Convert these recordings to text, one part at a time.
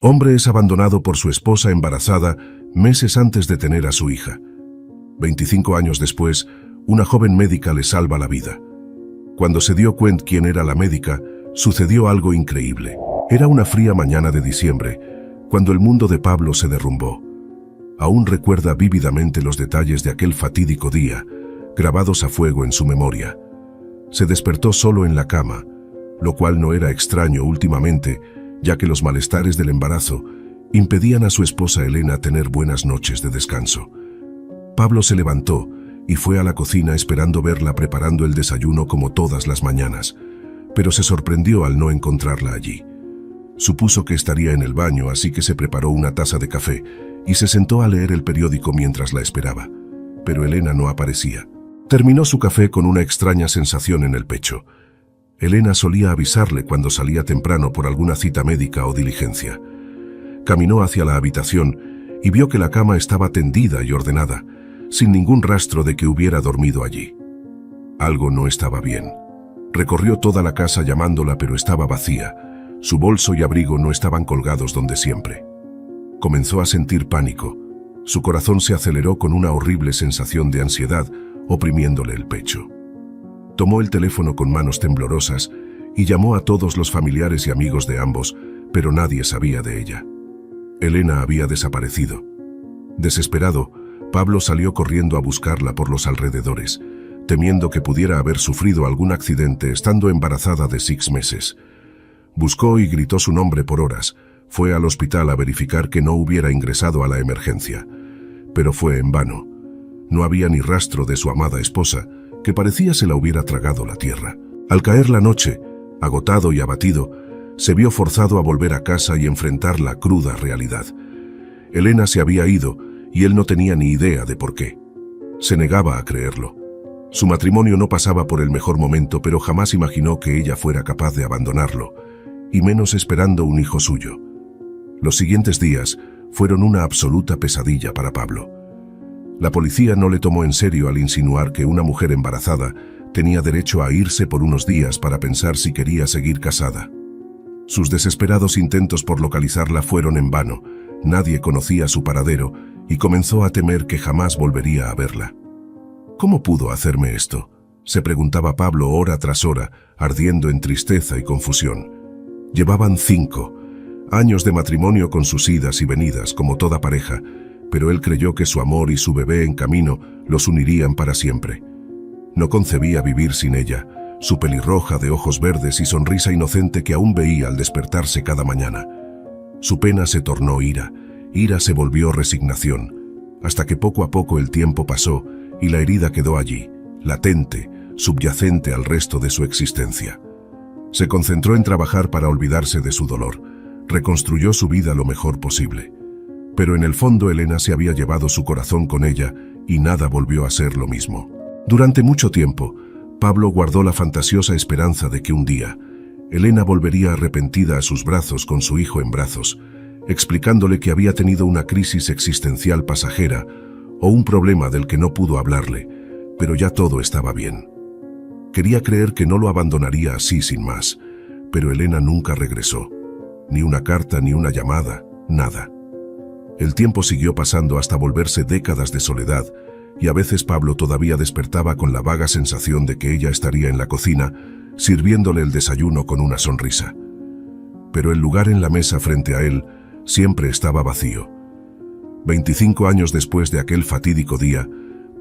Hombre es abandonado por su esposa embarazada meses antes de tener a su hija. 25 años después, una joven médica le salva la vida. Cuando se dio cuenta quién era la médica, sucedió algo increíble. Era una fría mañana de diciembre, cuando el mundo de Pablo se derrumbó. Aún recuerda vívidamente los detalles de aquel fatídico día, grabados a fuego en su memoria. Se despertó solo en la cama, lo cual no era extraño últimamente, ya que los malestares del embarazo impedían a su esposa Elena tener buenas noches de descanso. Pablo se levantó y fue a la cocina esperando verla preparando el desayuno como todas las mañanas, pero se sorprendió al no encontrarla allí. Supuso que estaría en el baño, así que se preparó una taza de café y se sentó a leer el periódico mientras la esperaba. Pero Elena no aparecía. Terminó su café con una extraña sensación en el pecho. Elena solía avisarle cuando salía temprano por alguna cita médica o diligencia. Caminó hacia la habitación y vio que la cama estaba tendida y ordenada, sin ningún rastro de que hubiera dormido allí. Algo no estaba bien. Recorrió toda la casa llamándola, pero estaba vacía. Su bolso y abrigo no estaban colgados donde siempre. Comenzó a sentir pánico. Su corazón se aceleró con una horrible sensación de ansiedad, oprimiéndole el pecho. Tomó el teléfono con manos temblorosas y llamó a todos los familiares y amigos de ambos, pero nadie sabía de ella. Elena había desaparecido. Desesperado, Pablo salió corriendo a buscarla por los alrededores, temiendo que pudiera haber sufrido algún accidente estando embarazada de 6 meses. Buscó y gritó su nombre por horas. Fue al hospital a verificar que no hubiera ingresado a la emergencia, pero fue en vano. No había ni rastro de su amada esposa, que parecía se la hubiera tragado la tierra. Al caer la noche, agotado y abatido, se vio forzado a volver a casa y enfrentar la cruda realidad. Elena se había ido y él no tenía ni idea de por qué. Se negaba a creerlo. Su matrimonio no pasaba por el mejor momento, pero jamás imaginó que ella fuera capaz de abandonarlo, y menos esperando un hijo suyo. Los siguientes días fueron una absoluta pesadilla para Pablo. La policía no le tomó en serio al insinuar que una mujer embarazada tenía derecho a irse por unos días para pensar si quería seguir casada. Sus desesperados intentos por localizarla fueron en vano. Nadie conocía su paradero y comenzó a temer que jamás volvería a verla. ¿Cómo pudo hacerme esto?, se preguntaba Pablo hora tras hora, ardiendo en tristeza y confusión. Llevaban 5 años de matrimonio con sus idas y venidas como toda pareja, pero él creyó que su amor y su bebé en camino los unirían para siempre. No concebía vivir sin ella, su pelirroja de ojos verdes y sonrisa inocente que aún veía al despertarse cada mañana. Su pena se tornó ira, ira se volvió resignación, hasta que poco a poco el tiempo pasó y la herida quedó allí, latente, subyacente al resto de su existencia. Se concentró en trabajar para olvidarse de su dolor, reconstruyó su vida lo mejor posible. Pero en el fondo Elena se había llevado su corazón con ella y nada volvió a ser lo mismo. Durante mucho tiempo, Pablo guardó la fantasiosa esperanza de que un día Elena volvería arrepentida a sus brazos con su hijo en brazos, explicándole que había tenido una crisis existencial pasajera o un problema del que no pudo hablarle, pero ya todo estaba bien. Quería creer que no lo abandonaría así sin más, pero Elena nunca regresó. Ni una carta, ni una llamada, nada. El tiempo siguió pasando hasta volverse décadas de soledad, y a veces Pablo todavía despertaba con la vaga sensación de que ella estaría en la cocina, sirviéndole el desayuno con una sonrisa. Pero el lugar en la mesa frente a él siempre estaba vacío. 25 años después de aquel fatídico día,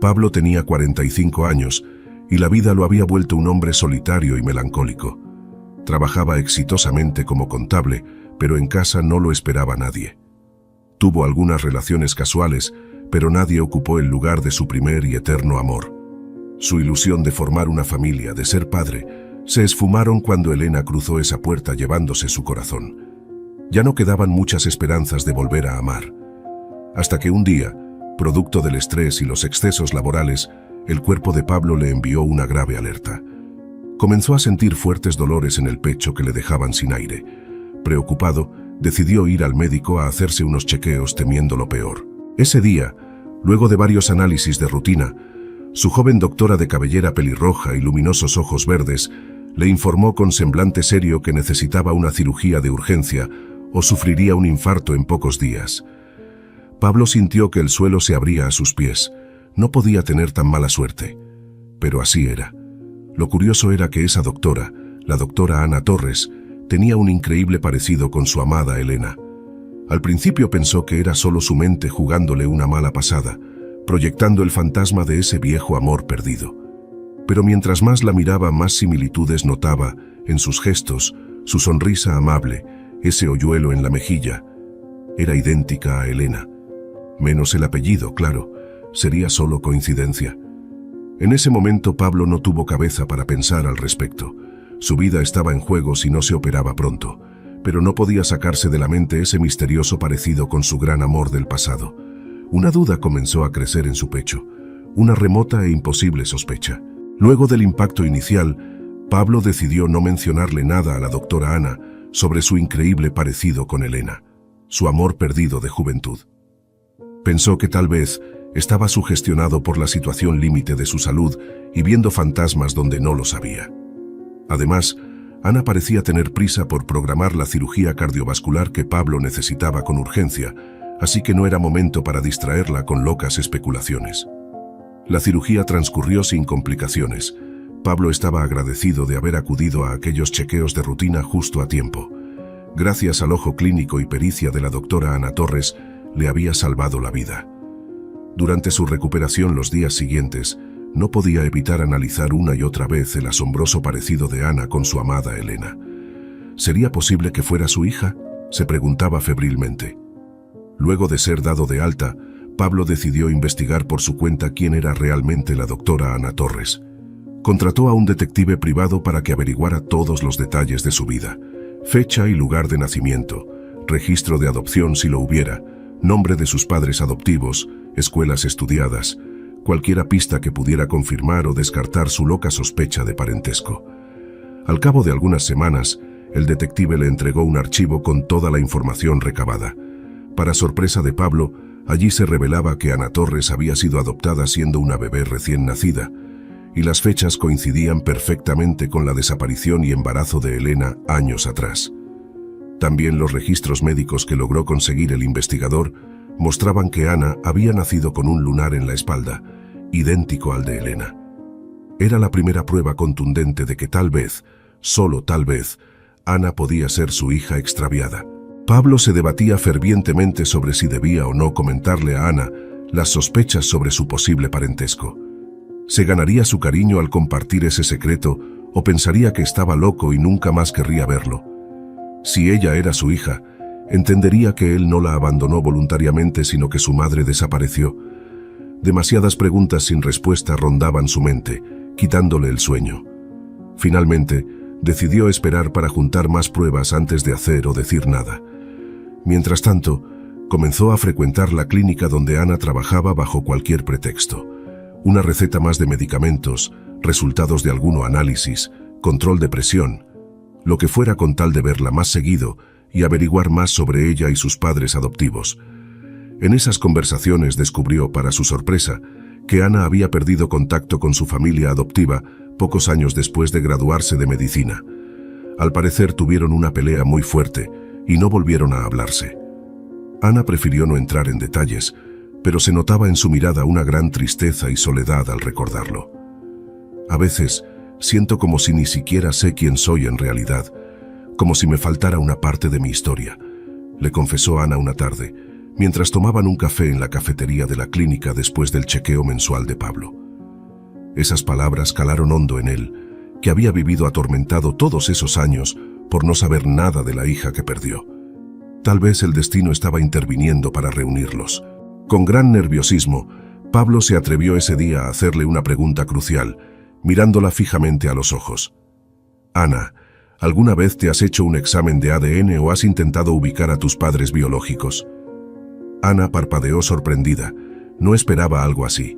Pablo tenía 45 años, y la vida lo había vuelto un hombre solitario y melancólico. Trabajaba exitosamente como contable, pero en casa no lo esperaba nadie. Tuvo algunas relaciones casuales, pero nadie ocupó el lugar de su primer y eterno amor. Su ilusión de formar una familia, de ser padre, se esfumaron cuando Elena cruzó esa puerta llevándose su corazón. Ya no quedaban muchas esperanzas de volver a amar. Hasta que un día, producto del estrés y los excesos laborales, el cuerpo de Pablo le envió una grave alerta. Comenzó a sentir fuertes dolores en el pecho que le dejaban sin aire. Preocupado, decidió ir al médico a hacerse unos chequeos temiendo lo peor. Ese día, luego de varios análisis de rutina, su joven doctora de cabellera pelirroja y luminosos ojos verdes le informó con semblante serio que necesitaba una cirugía de urgencia o sufriría un infarto en pocos días. Pablo sintió que el suelo se abría a sus pies. No podía tener tan mala suerte. Pero así era. Lo curioso era que esa doctora, la doctora Ana Torres, tenía un increíble parecido con su amada Elena. Al principio pensó que era solo su mente jugándole una mala pasada, proyectando el fantasma de ese viejo amor perdido. Pero mientras más la miraba, más similitudes notaba en sus gestos, su sonrisa amable, ese hoyuelo en la mejilla. Era idéntica a Elena. Menos el apellido, claro, sería solo coincidencia. En ese momento Pablo no tuvo cabeza para pensar al respecto. Su vida estaba en juego si no se operaba pronto, pero no podía sacarse de la mente ese misterioso parecido con su gran amor del pasado. Una duda comenzó a crecer en su pecho, una remota e imposible sospecha. Luego del impacto inicial, Pablo decidió no mencionarle nada a la doctora Ana sobre su increíble parecido con Elena, su amor perdido de juventud. Pensó que tal vez estaba sugestionado por la situación límite de su salud y viendo fantasmas donde no lo sabía. Además, Ana parecía tener prisa por programar la cirugía cardiovascular que Pablo necesitaba con urgencia, así que no era momento para distraerla con locas especulaciones. La cirugía transcurrió sin complicaciones. Pablo estaba agradecido de haber acudido a aquellos chequeos de rutina justo a tiempo. Gracias al ojo clínico y pericia de la doctora Ana Torres, le había salvado la vida. Durante su recuperación los días siguientes, no podía evitar analizar una y otra vez el asombroso parecido de Ana con su amada Elena. ¿Sería posible que fuera su hija?, se preguntaba febrilmente. Luego de ser dado de alta, Pablo decidió investigar por su cuenta quién era realmente la doctora Ana Torres. Contrató a un detective privado para que averiguara todos los detalles de su vida: fecha y lugar de nacimiento, registro de adopción si lo hubiera, nombre de sus padres adoptivos, escuelas estudiadas, cualquier pista que pudiera confirmar o descartar su loca sospecha de parentesco. Al cabo de algunas semanas, el detective le entregó un archivo con toda la información recabada. Para sorpresa de Pablo, allí se revelaba que Ana Torres había sido adoptada siendo una bebé recién nacida, y las fechas coincidían perfectamente con la desaparición y embarazo de Elena años atrás. También los registros médicos que logró conseguir el investigador mostraban que Ana había nacido con un lunar en la espalda, idéntico al de Elena. Era la primera prueba contundente de que tal vez, solo tal vez, Ana podía ser su hija extraviada. Pablo se debatía fervientemente sobre si debía o no comentarle a Ana las sospechas sobre su posible parentesco. ¿Se ganaría su cariño al compartir ese secreto o pensaría que estaba loco y nunca más querría verlo? Si ella era su hija, entendería que él no la abandonó voluntariamente, sino que su madre desapareció. Demasiadas preguntas sin respuesta rondaban su mente, quitándole el sueño. Finalmente, decidió esperar para juntar más pruebas antes de hacer o decir nada. Mientras tanto, comenzó a frecuentar la clínica donde Ana trabajaba bajo cualquier pretexto. Una receta más de medicamentos, resultados de alguno análisis, control de presión, lo que fuera con tal de verla más seguido y averiguar más sobre ella y sus padres adoptivos. En esas conversaciones descubrió, para su sorpresa, que Ana había perdido contacto con su familia adoptiva pocos años después de graduarse de medicina. Al parecer tuvieron una pelea muy fuerte y no volvieron a hablarse. Ana prefirió no entrar en detalles, pero se notaba en su mirada una gran tristeza y soledad al recordarlo. A veces, siento como si ni siquiera sé quién soy en realidad, como si me faltara una parte de mi historia, le confesó Ana una tarde, mientras tomaban un café en la cafetería de la clínica después del chequeo mensual de Pablo. Esas palabras calaron hondo en él, que había vivido atormentado todos esos años por no saber nada de la hija que perdió. Tal vez el destino estaba interviniendo para reunirlos. Con gran nerviosismo, Pablo se atrevió ese día a hacerle una pregunta crucial, mirándola fijamente a los ojos. Ana, ¿alguna vez te has hecho un examen de ADN o has intentado ubicar a tus padres biológicos? Ana parpadeó sorprendida. No esperaba algo así.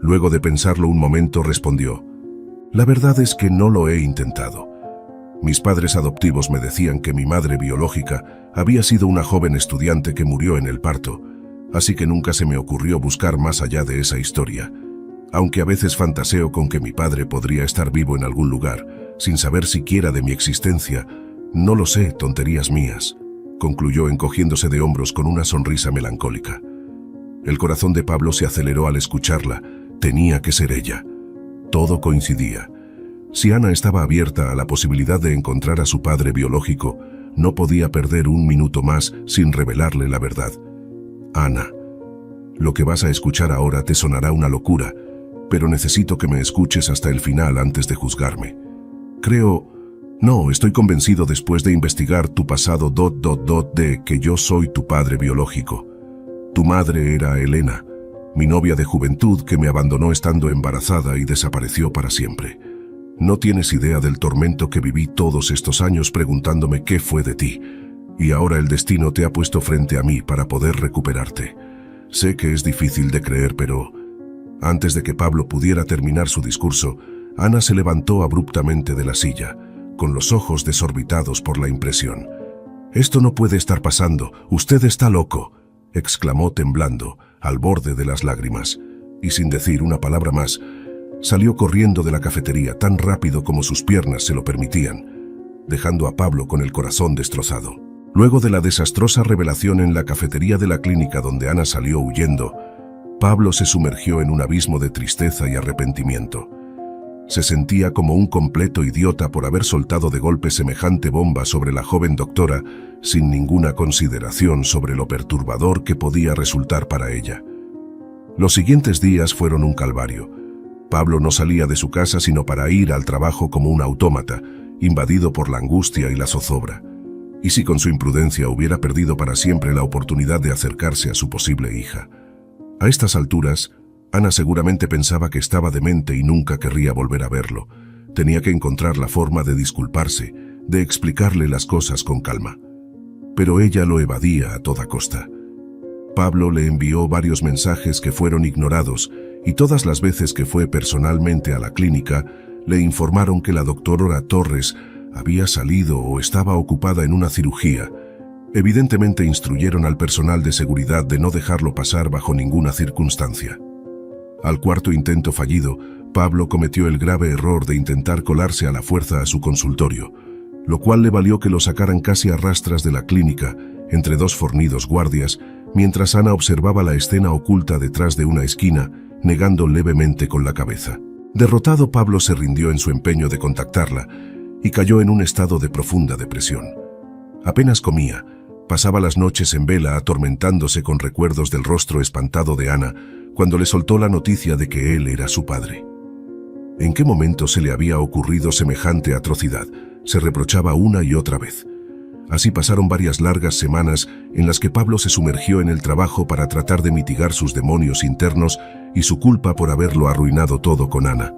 Luego de pensarlo un momento respondió: la verdad es que no lo he intentado. Mis padres adoptivos me decían que mi madre biológica había sido una joven estudiante que murió en el parto, así que nunca se me ocurrió buscar más allá de esa historia. Aunque a veces fantaseo con que mi padre podría estar vivo en algún lugar, sin saber siquiera de mi existencia. No lo sé, tonterías mías, concluyó encogiéndose de hombros con una sonrisa melancólica. El corazón de Pablo se aceleró al escucharla. Tenía que ser ella. Todo coincidía. Si Ana estaba abierta a la posibilidad de encontrar a su padre biológico, no podía perder un minuto más sin revelarle la verdad. Ana, lo que vas a escuchar ahora te sonará una locura, pero necesito que me escuches hasta el final antes de juzgarme. Estoy convencido después de investigar tu pasado de que yo soy tu padre biológico. Tu madre era Elena, mi novia de juventud que me abandonó estando embarazada y desapareció para siempre. No tienes idea del tormento que viví todos estos años preguntándome qué fue de ti, y ahora el destino te ha puesto frente a mí para poder recuperarte. Sé que es difícil de creer, pero... Antes de que Pablo pudiera terminar su discurso, Ana se levantó abruptamente de la silla, con los ojos desorbitados por la impresión. «Esto no puede estar pasando, usted está loco», exclamó temblando, al borde de las lágrimas, y sin decir una palabra más, salió corriendo de la cafetería tan rápido como sus piernas se lo permitían, dejando a Pablo con el corazón destrozado. Luego de la desastrosa revelación en la cafetería de la clínica donde Ana salió huyendo, Pablo se sumergió en un abismo de tristeza y arrepentimiento. Se sentía como un completo idiota por haber soltado de golpe semejante bomba sobre la joven doctora, sin ninguna consideración sobre lo perturbador que podía resultar para ella. Los siguientes días fueron un calvario. Pablo no salía de su casa sino para ir al trabajo como un autómata, invadido por la angustia y la zozobra. ¿Y si con su imprudencia hubiera perdido para siempre la oportunidad de acercarse a su posible hija? A estas alturas, Ana seguramente pensaba que estaba demente y nunca querría volver a verlo. Tenía que encontrar la forma de disculparse, de explicarle las cosas con calma. Pero ella lo evadía a toda costa. Pablo le envió varios mensajes que fueron ignorados, y todas las veces que fue personalmente a la clínica, le informaron que la doctora Torres había salido o estaba ocupada en una cirugía. Evidentemente instruyeron al personal de seguridad de no dejarlo pasar bajo ninguna circunstancia. Al cuarto intento fallido, Pablo cometió el grave error de intentar colarse a la fuerza a su consultorio, lo cual le valió que lo sacaran casi a rastras de la clínica, entre dos fornidos guardias, mientras Ana observaba la escena oculta detrás de una esquina, negando levemente con la cabeza. Derrotado, Pablo se rindió en su empeño de contactarla y cayó en un estado de profunda depresión. Apenas comía, pasaba las noches en vela atormentándose con recuerdos del rostro espantado de Ana cuando le soltó la noticia de que él era su padre. ¿En qué momento se le había ocurrido semejante atrocidad? Se reprochaba una y otra vez. Así pasaron varias largas semanas en las que Pablo se sumergió en el trabajo para tratar de mitigar sus demonios internos y su culpa por haberlo arruinado todo con Ana.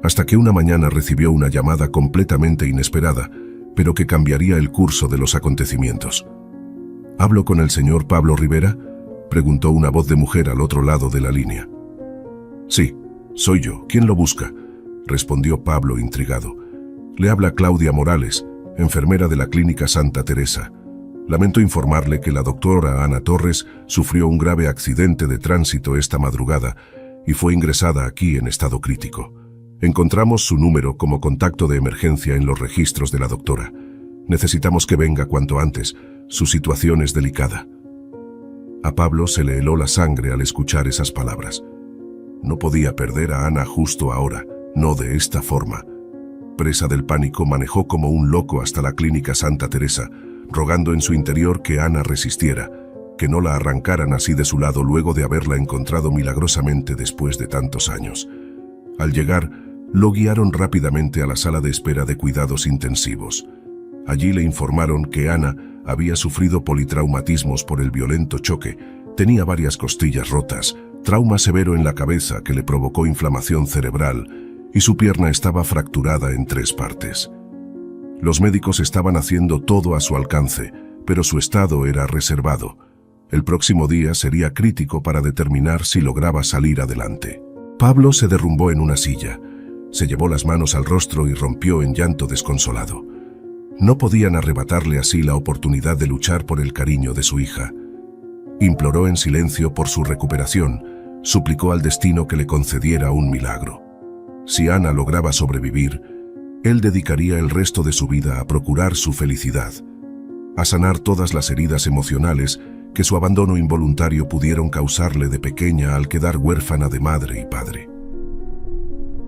Hasta que una mañana recibió una llamada completamente inesperada, pero que cambiaría el curso de los acontecimientos. ¿Hablo con el señor Pablo Rivera?, preguntó una voz de mujer al otro lado de la línea. Sí, soy yo. ¿Quién lo busca?, respondió Pablo intrigado. Le habla Claudia Morales, enfermera de la Clínica Santa Teresa. Lamento informarle que la doctora Ana Torres sufrió un grave accidente de tránsito esta madrugada y fue ingresada aquí en estado crítico. Encontramos su número como contacto de emergencia en los registros de la doctora. Necesitamos que venga cuanto antes. Su situación es delicada. A Pablo se le heló la sangre al escuchar esas palabras. No podía perder a Ana justo ahora, no de esta forma. Presa del pánico, manejó como un loco hasta la Clínica Santa Teresa, rogando en su interior que Ana resistiera, que no la arrancaran así de su lado luego de haberla encontrado milagrosamente después de tantos años. Al llegar, lo guiaron rápidamente a la sala de espera de cuidados intensivos. Allí le informaron que Ana había sufrido politraumatismos por el violento choque, tenía varias costillas rotas, trauma severo en la cabeza que le provocó inflamación cerebral y su pierna estaba fracturada en 3 partes. Los médicos estaban haciendo todo a su alcance, pero su estado era reservado. El próximo día sería crítico para determinar si lograba salir adelante. Pablo se derrumbó en una silla, se llevó las manos al rostro y rompió en llanto desconsolado. No podían arrebatarle así la oportunidad de luchar por el cariño de su hija. Imploró en silencio por su recuperación, suplicó al destino que le concediera un milagro. Si Ana lograba sobrevivir, él dedicaría el resto de su vida a procurar su felicidad. a sanar todas las heridas emocionales que su abandono involuntario pudieron causarle de pequeña al quedar huérfana de madre y padre.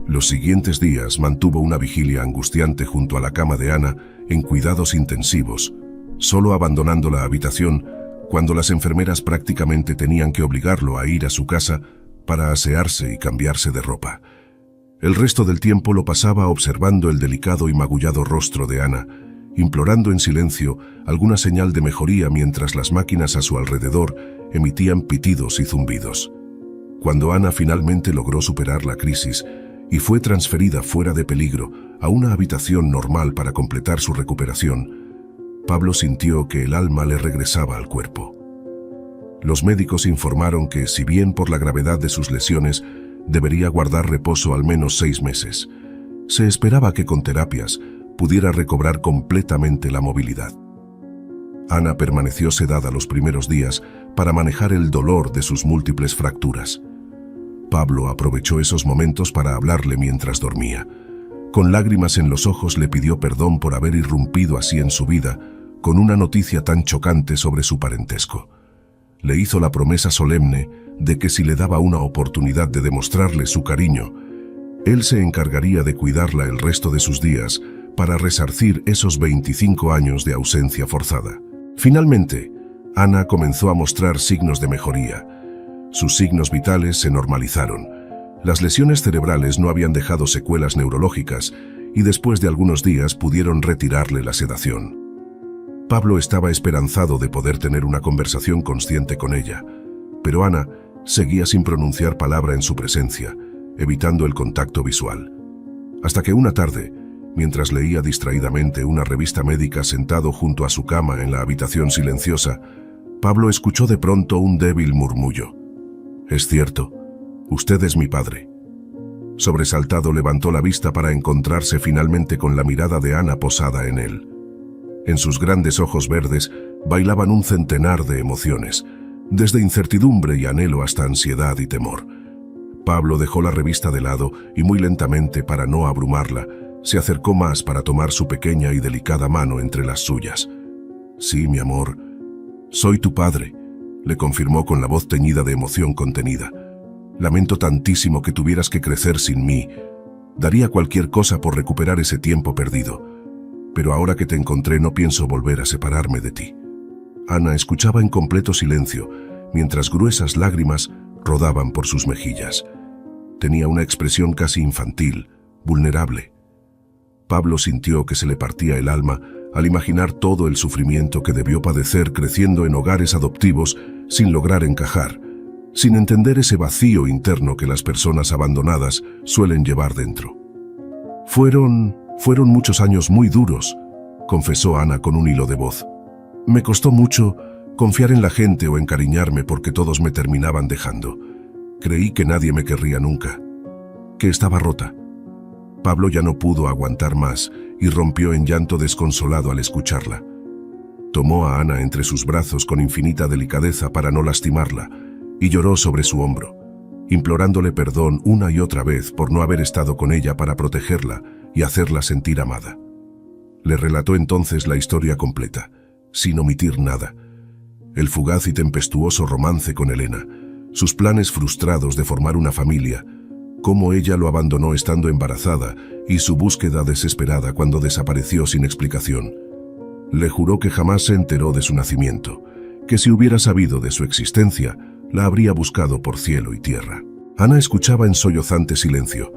Los siguientes días mantuvo una vigilia angustiante junto a la cama de Ana en cuidados intensivos, solo abandonando la habitación cuando las enfermeras prácticamente tenían que obligarlo a ir a su casa para asearse y cambiarse de ropa. El resto del tiempo lo pasaba observando el delicado y magullado rostro de Ana, implorando en silencio alguna señal de mejoría mientras las máquinas a su alrededor emitían pitidos y zumbidos. Cuando Ana finalmente logró superar la crisis y fue transferida fuera de peligro a una habitación normal para completar su recuperación, Pablo sintió que el alma le regresaba al cuerpo. Los médicos informaron que, si bien por la gravedad de sus lesiones, debería guardar reposo al menos 6 meses, se esperaba que con terapias pudiera recobrar completamente la movilidad. Ana permaneció sedada los primeros días para manejar el dolor de sus múltiples fracturas. Pablo aprovechó esos momentos para hablarle mientras dormía. Con lágrimas en los ojos le pidió perdón por haber irrumpido así en su vida con una noticia tan chocante sobre su parentesco. Le hizo la promesa solemne de que si le daba una oportunidad de demostrarle su cariño, él se encargaría de cuidarla el resto de sus días para resarcir esos 25 años de ausencia forzada. Finalmente, Ana comenzó a mostrar signos de mejoría. Sus signos vitales se normalizaron. Las lesiones cerebrales no habían dejado secuelas neurológicas y después de algunos días pudieron retirarle la sedación. Pablo estaba esperanzado de poder tener una conversación consciente con ella, pero Ana seguía sin pronunciar palabra en su presencia, evitando el contacto visual. Hasta que una tarde, mientras leía distraídamente una revista médica sentado junto a su cama en la habitación silenciosa, Pablo escuchó de pronto un débil murmullo. «Es cierto, usted es mi padre». Sobresaltado levantó la vista para encontrarse finalmente con la mirada de Ana posada en él. En sus grandes ojos verdes bailaban un centenar de emociones, desde incertidumbre y anhelo hasta ansiedad y temor. Pablo dejó la revista de lado y muy lentamente, para no abrumarla, se acercó más para tomar su pequeña y delicada mano entre las suyas. «Sí, mi amor, soy tu padre», le confirmó con la voz teñida de emoción contenida. «Lamento tantísimo que tuvieras que crecer sin mí. Daría cualquier cosa por recuperar ese tiempo perdido. Pero ahora que te encontré no pienso volver a separarme de ti». Ana escuchaba en completo silencio, mientras gruesas lágrimas rodaban por sus mejillas. Tenía una expresión casi infantil, vulnerable. Pablo sintió que se le partía el alma al imaginar todo el sufrimiento que debió padecer creciendo en hogares adoptivos sin lograr encajar, sin entender ese vacío interno que las personas abandonadas suelen llevar dentro. Fueron muchos años muy duros», confesó Ana con un hilo de voz. «Me costó mucho confiar en la gente o encariñarme porque todos me terminaban dejando. Creí que nadie me querría nunca, que estaba rota». Pablo ya no pudo aguantar más y rompió en llanto desconsolado al escucharla. Tomó a Ana entre sus brazos con infinita delicadeza para no lastimarla y lloró sobre su hombro, implorándole perdón una y otra vez por no haber estado con ella para protegerla y hacerla sentir amada. Le relató entonces la historia completa, sin omitir nada. El fugaz y tempestuoso romance con Elena, sus planes frustrados de formar una familia, cómo ella lo abandonó estando embarazada y su búsqueda desesperada cuando desapareció sin explicación. Le juró que jamás se enteró de su nacimiento, que si hubiera sabido de su existencia, la habría buscado por cielo y tierra. Ana escuchaba en sollozante silencio.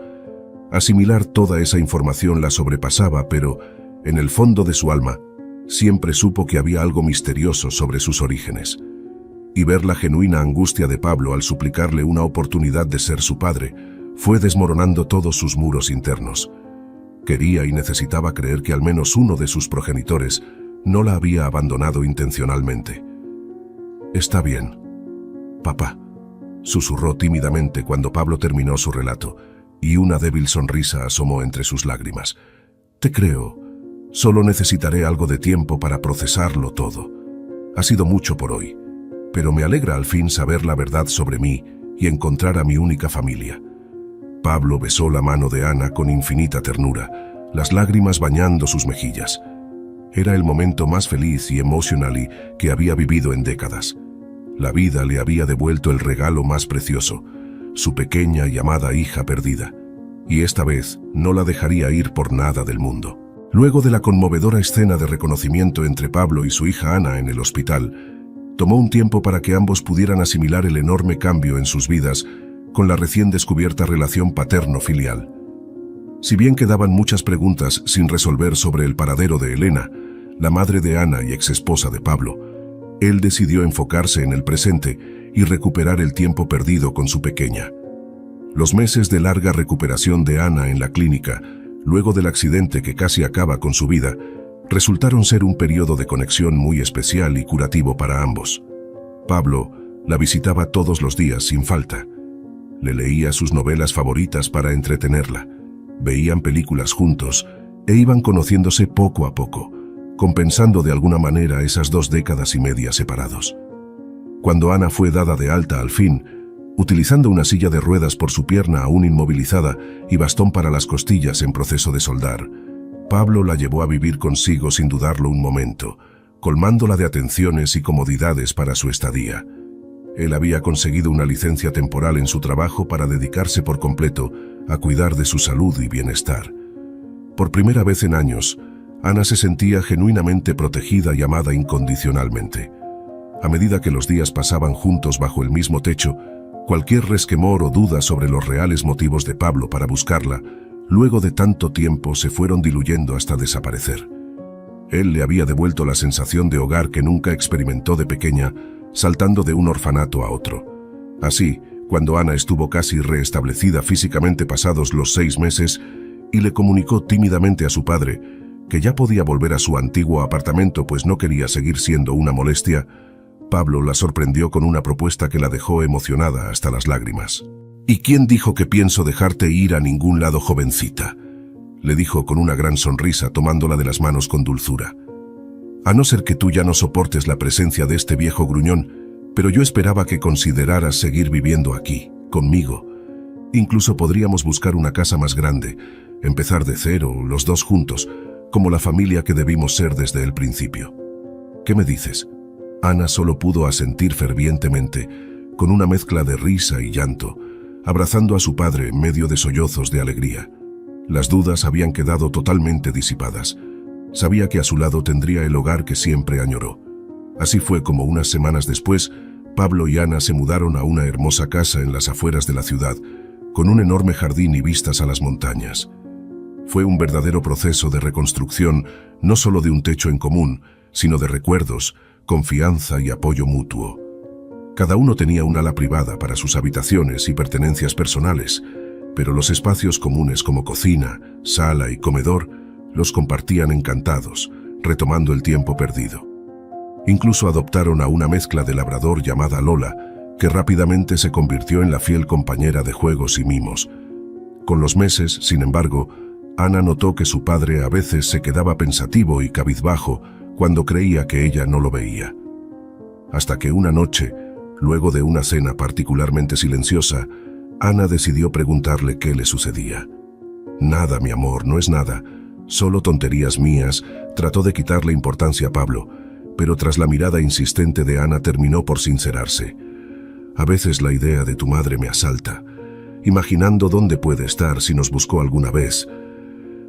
Asimilar toda esa información la sobrepasaba, pero, en el fondo de su alma, siempre supo que había algo misterioso sobre sus orígenes. Y ver la genuina angustia de Pablo al suplicarle una oportunidad de ser su padre, fue desmoronando todos sus muros internos. Quería y necesitaba creer que al menos uno de sus progenitores no la había abandonado intencionalmente. «Está bien, papá», susurró tímidamente cuando Pablo terminó su relato, y una débil sonrisa asomó entre sus lágrimas. «Te creo, solo necesitaré algo de tiempo para procesarlo todo. Ha sido mucho por hoy, pero me alegra al fin saber la verdad sobre mí y encontrar a mi única familia». Pablo besó la mano de Ana con infinita ternura, las lágrimas bañando sus mejillas. Era el momento más feliz y emocional que había vivido en décadas. La vida le había devuelto el regalo más precioso, su pequeña y amada hija perdida, y esta vez no la dejaría ir por nada del mundo. Luego de la conmovedora escena de reconocimiento entre Pablo y su hija Ana en el hospital, tomó un tiempo para que ambos pudieran asimilar el enorme cambio en sus vidas con la recién descubierta relación paterno-filial. Si bien quedaban muchas preguntas sin resolver sobre el paradero de Elena, la madre de Ana y exesposa de Pablo, él decidió enfocarse en el presente y recuperar el tiempo perdido con su pequeña. Los meses de larga recuperación de Ana en la clínica, luego del accidente que casi acaba con su vida, resultaron ser un periodo de conexión muy especial y curativo para ambos. Pablo la visitaba todos los días sin falta. Le leía sus novelas favoritas para entretenerla. Veían películas juntos e iban conociéndose poco a poco, compensando de alguna manera esas 2 décadas y media separados. Cuando Ana fue dada de alta al fin, utilizando una silla de ruedas por su pierna aún inmovilizada y bastón para las costillas en proceso de soldar, Pablo la llevó a vivir consigo sin dudarlo un momento, colmándola de atenciones y comodidades para su estadía. Él había conseguido una licencia temporal en su trabajo para dedicarse por completo a cuidar de su salud y bienestar. Por primera vez en años, Ana se sentía genuinamente protegida y amada incondicionalmente. A medida que los días pasaban juntos bajo el mismo techo, cualquier resquemor o duda sobre los reales motivos de Pablo para buscarla, luego de tanto tiempo se fueron diluyendo hasta desaparecer. Él le había devuelto la sensación de hogar que nunca experimentó de pequeña, saltando de un orfanato a otro. Así, cuando Ana estuvo casi restablecida físicamente pasados los 6 meses, y le comunicó tímidamente a su padre que ya podía volver a su antiguo apartamento pues no quería seguir siendo una molestia, Pablo la sorprendió con una propuesta que la dejó emocionada hasta las lágrimas. «¿Y quién dijo que pienso dejarte ir a ningún lado, jovencita?», le dijo con una gran sonrisa tomándola de las manos con dulzura. «A no ser que tú ya no soportes la presencia de este viejo gruñón, pero yo esperaba que consideraras seguir viviendo aquí, conmigo. Incluso podríamos buscar una casa más grande, empezar de cero, los 2 juntos, como la familia que debimos ser desde el principio. ¿Qué me dices?». Ana solo pudo asentir fervientemente, con una mezcla de risa y llanto, abrazando a su padre en medio de sollozos de alegría. Las dudas habían quedado totalmente disipadas. Sabía que a su lado tendría el hogar que siempre añoró. Así fue como unas semanas después, Pablo y Ana se mudaron a una hermosa casa en las afueras de la ciudad, con un enorme jardín y vistas a las montañas. Fue un verdadero proceso de reconstrucción, no solo de un techo en común, sino de recuerdos, confianza y apoyo mutuo. Cada uno tenía un ala privada para sus habitaciones y pertenencias personales, pero los espacios comunes como cocina, sala y comedor los compartían encantados, retomando el tiempo perdido. Incluso adoptaron a una mezcla de labrador llamada Lola, que rápidamente se convirtió en la fiel compañera de juegos y mimos. Con los meses, sin embargo, Ana notó que su padre a veces se quedaba pensativo y cabizbajo cuando creía que ella no lo veía. Hasta que una noche, luego de una cena particularmente silenciosa, Ana decidió preguntarle qué le sucedía. «Nada, mi amor, no es nada. Solo tonterías mías», trató de quitarle importancia a Pablo, pero tras la mirada insistente de Ana terminó por sincerarse. «A veces la idea de tu madre me asalta, imaginando dónde puede estar si nos buscó alguna vez.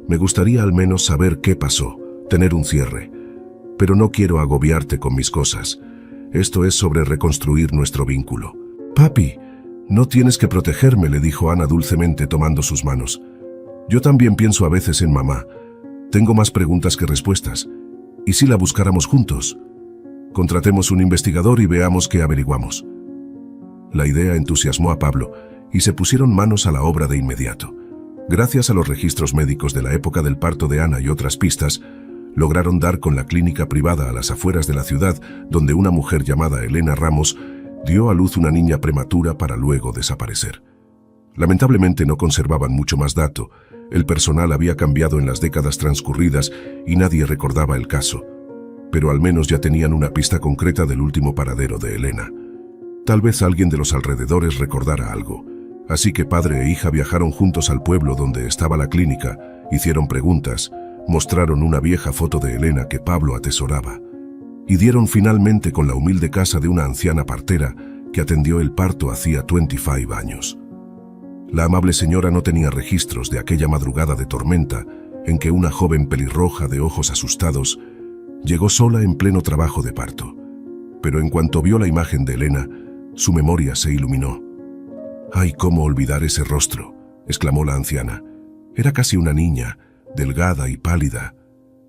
Me gustaría al menos saber qué pasó, tener un cierre. Pero no quiero agobiarte con mis cosas. Esto es sobre reconstruir nuestro vínculo». «Papi, no tienes que protegerme», le dijo Ana dulcemente tomando sus manos. «Yo también pienso a veces en mamá. Tengo más preguntas que respuestas. ¿Y si la buscáramos juntos? Contratemos un investigador y veamos qué averiguamos». La idea entusiasmó a Pablo y se pusieron manos a la obra de inmediato. Gracias a los registros médicos de la época del parto de Ana y otras pistas, lograron dar con la clínica privada a las afueras de la ciudad, donde una mujer llamada Elena Ramos dio a luz una niña prematura para luego desaparecer. Lamentablemente no conservaban mucho más dato. El personal había cambiado en las décadas transcurridas y nadie recordaba el caso. Pero al menos ya tenían una pista concreta del último paradero de Elena. Tal vez alguien de los alrededores recordara algo. Así que padre e hija viajaron juntos al pueblo donde estaba la clínica, hicieron preguntas, mostraron una vieja foto de Elena que Pablo atesoraba y dieron finalmente con la humilde casa de una anciana partera que atendió el parto hacía 25 años. La amable señora no tenía registros de aquella madrugada de tormenta en que una joven pelirroja de ojos asustados llegó sola en pleno trabajo de parto. Pero en cuanto vio la imagen de Elena, su memoria se iluminó. «¡Ay, cómo olvidar ese rostro!», exclamó la anciana. Era casi una niña, delgada y pálida.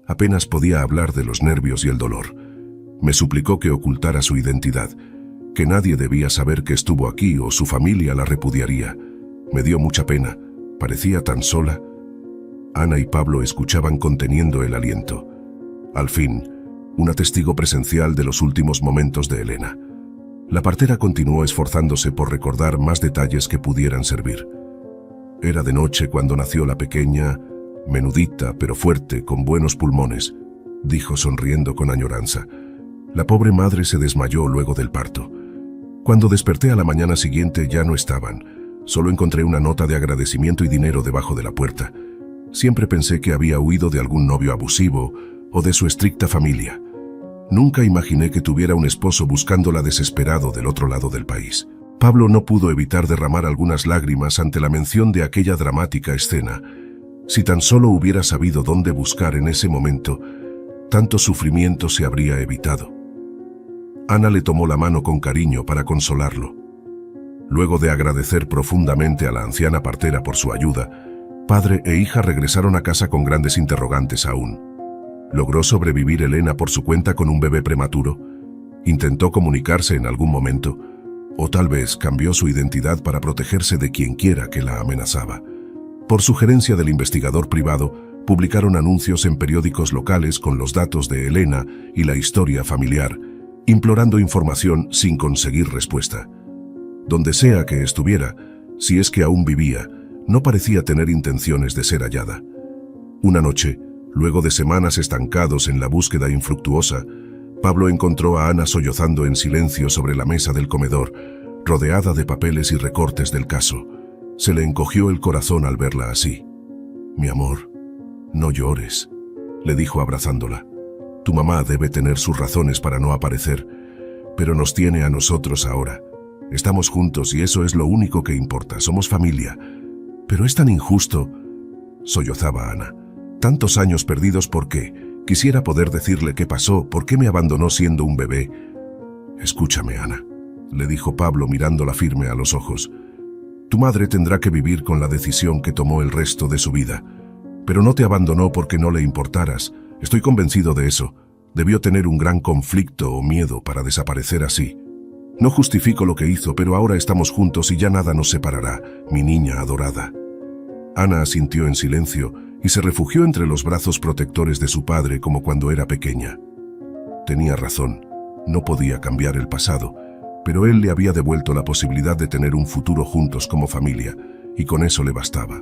Apenas podía hablar de los nervios y el dolor. Me suplicó que ocultara su identidad, que nadie debía saber que estuvo aquí o su familia la repudiaría. Me dio mucha pena, parecía tan sola. Ana y Pablo escuchaban conteniendo el aliento. Al fin, una testigo presencial de los últimos momentos de Elena. La partera continuó esforzándose por recordar más detalles que pudieran servir. Era de noche cuando nació la pequeña, menudita pero fuerte, con buenos pulmones, dijo sonriendo con añoranza. La pobre madre se desmayó luego del parto. Cuando desperté a la mañana siguiente ya no estaban. Solo encontré una nota de agradecimiento y dinero debajo de la puerta. Siempre pensé que había huido de algún novio abusivo o de su estricta familia. Nunca imaginé que tuviera un esposo buscándola desesperado del otro lado del país. Pablo no pudo evitar derramar algunas lágrimas ante la mención de aquella dramática escena. Si tan solo hubiera sabido dónde buscar en ese momento, tanto sufrimiento se habría evitado. Ana le tomó la mano con cariño para consolarlo. Luego de agradecer profundamente a la anciana partera por su ayuda, padre e hija regresaron a casa con grandes interrogantes aún. ¿Logró sobrevivir Elena por su cuenta con un bebé prematuro? ¿Intentó comunicarse en algún momento? ¿O tal vez cambió su identidad para protegerse de quienquiera que la amenazaba? Por sugerencia del investigador privado, publicaron anuncios en periódicos locales con los datos de Elena y la historia familiar, implorando información sin conseguir respuesta. Donde sea que estuviera, si es que aún vivía, no parecía tener intenciones de ser hallada. Una noche, luego de semanas estancados en la búsqueda infructuosa, Pablo encontró a Ana sollozando en silencio sobre la mesa del comedor, rodeada de papeles y recortes del caso. Se le encogió el corazón al verla así. «Mi amor, no llores», le dijo abrazándola. «Tu mamá debe tener sus razones para no aparecer, pero nos tiene a nosotros ahora. Estamos juntos y eso es lo único que importa, somos familia. Pero es tan injusto», sollozaba Ana. «Tantos años perdidos, ¿por qué? Quisiera poder decirle qué pasó, por qué me abandonó siendo un bebé». «Escúchame, Ana», le dijo Pablo mirándola firme a los ojos. «Tu madre tendrá que vivir con la decisión que tomó el resto de su vida. Pero no te abandonó porque no le importaras. Estoy convencido de eso. Debió tener un gran conflicto o miedo para desaparecer así. No justifico lo que hizo, pero ahora estamos juntos y ya nada nos separará, mi niña adorada». Ana asintió en silencio y se refugió entre los brazos protectores de su padre como cuando era pequeña. Tenía razón, no podía cambiar el pasado, pero él le había devuelto la posibilidad de tener un futuro juntos como familia, y con eso le bastaba.